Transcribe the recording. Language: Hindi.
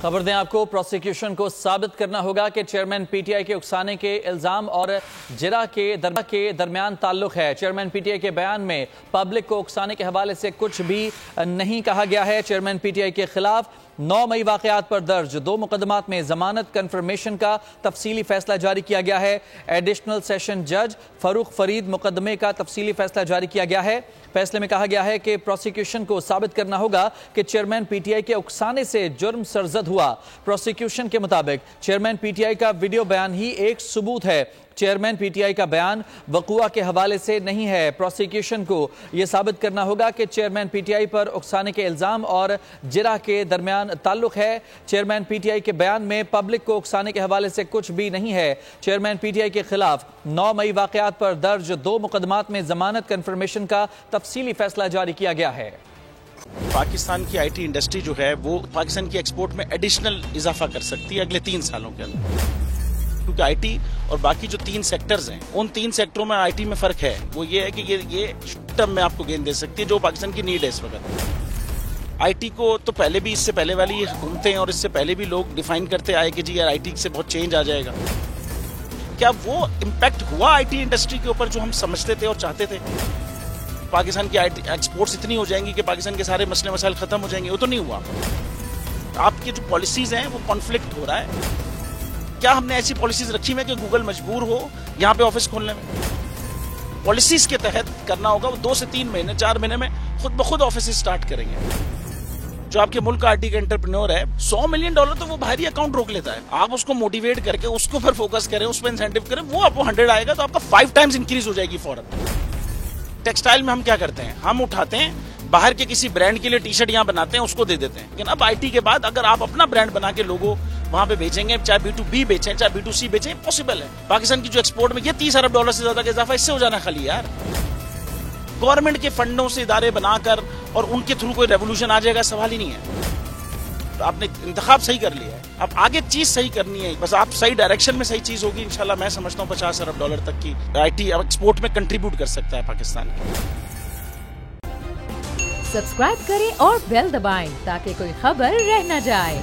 खबर दें आपको, प्रोसिक्यूशन को साबित करना होगा कि चेयरमैन पीटीआई के उकसाने के इल्जाम और जिरा के दरमियान ताल्लुक है। चेयरमैन पीटीआई के बयान में पब्लिक को उकसाने के हवाले से कुछ भी नहीं कहा गया है। चेयरमैन पीटीआई के खिलाफ 9 मई वाकयात पर दर्ज 2 मुकदमात में जमानत कन्फर्मेशन का तफसीली फैसला जारी किया गया है। एडिशनल सेशन जज फरूख फरीद मुकदमे का तफसीली फैसला जारी किया गया है। फैसले में कहा गया है कि प्रोसिक्यूशन को साबित करना होगा कि चेयरमैन पीटीआई के उकसाने से जुर्म सरजद हुआ। प्रोसिक्यूशन के मुताबिक चेयरमैन पीटीआई का वीडियो बयान ही एक सबूत है। चेयरमैन पीटीआई का बयान वक़ुआ के हवाले से नहीं है। प्रोसिक्यूशन को यह साबित करना होगा कि चेयरमैन पीटीआई पर उकसाने के इल्जाम और जिरा के दरमियान ताल्लुक है। चेयरमैन पीटीआई के बयान में पब्लिक को उकसाने के हवाले से कुछ भी नहीं है। चेयरमैन पीटीआई के खिलाफ 9 मई वाकयात पर दर्ज 2 मुकदमात में जमानत कन्फर्मेशन का तफसीली फैसला जारी किया गया है। पाकिस्तान की आईटी इंडस्ट्री जो है वो पाकिस्तान की एक्सपोर्ट में एडिशनल इजाफा कर सकती है अगले 3 सालों के अंदर, क्योंकि आईटी और बाकी जो 3 सेक्टर्स हैं उन 3 सेक्टरों में आईटी में फर्क है। वो ये है कि ये शॉर्ट टर्म में आपको गेन दे सकती है जो पाकिस्तान की नीड है इस वक्त। आईटी को तो पहले भी, इससे पहले वाली हुकूमतें और इससे पहले भी लोग डिफाइन करते आए कि जी यार आईटी से बहुत चेंज आ जाएगा। क्या वो इम्पैक्ट हुआ आईटी इंडस्ट्री के ऊपर जो हम समझते थे और चाहते थे? पाकिस्तान की आईटी एक्सपोर्ट्स इतनी हो जाएंगी कि पाकिस्तान के सारे मसले मसाइल खत्म हो जाएंगे? वो तो नहीं हुआ। आपकी जो पॉलिसीज हैं वो कॉन्फ्लिक्ट हो रहा है। क्या हमने ऐसी पॉलिसीज रखी है कि गूगल मजबूर हो यहाँ पे ऑफिस खोलने में? पॉलिसीज के तहत करना होगा। वो 2 से 3 महीने 4 महीने में खुद ब खुद ऑफिस स्टार्ट करेंगे। जो आपके मुल्क का आईटी का एंटरप्रेन्योर है, $100 मिलियन तो वो बाहरी अकाउंट रोक लेता है। आप उसको मोटिवेट करके उसको पर फोकस करें, उस पर इंसेंटिव करें, वो आपको 100 आएगा तो आपका 5 टाइम्स इंक्रीज हो जाएगी फौरन। टेक्सटाइल में हम क्या करते हैं, हम उठाते हैं बाहर के किसी ब्रांड के लिए टी-शर्ट यहाँ बनाते हैं, उसको दे देते हैं। लेकिन अब आईटी के बाद अगर आप अपना ब्रांड बना के लोगों वहां पे बेचेंगे, चाहे B2B बेचें चाहे B2C बेचें, पॉसिबल है। पाकिस्तान की जो एक्सपोर्ट में ये $30 अरब से ज्यादा का इजाफा इससे हो जाना खाली यार। गवर्नमेंट के फंडों से इदारे बनाकर और उनके थ्रू कोई रेवोल्यूशन आ जाएगा, सवाल ही नहीं है। तो आपने इंतखाब सही कर लिया है, अब आगे चीज सही करनी है। बस आप सही डायरेक्शन में सही चीज होगी इंशाल्लाह। मैं समझता हूँ $50 अरब तक की आईटी एक्सपोर्ट में कंट्रीब्यूट कर सकता है पाकिस्तान। सब्सक्राइब करें और बेल दबाएं ताकि कोई खबर रह न जाए।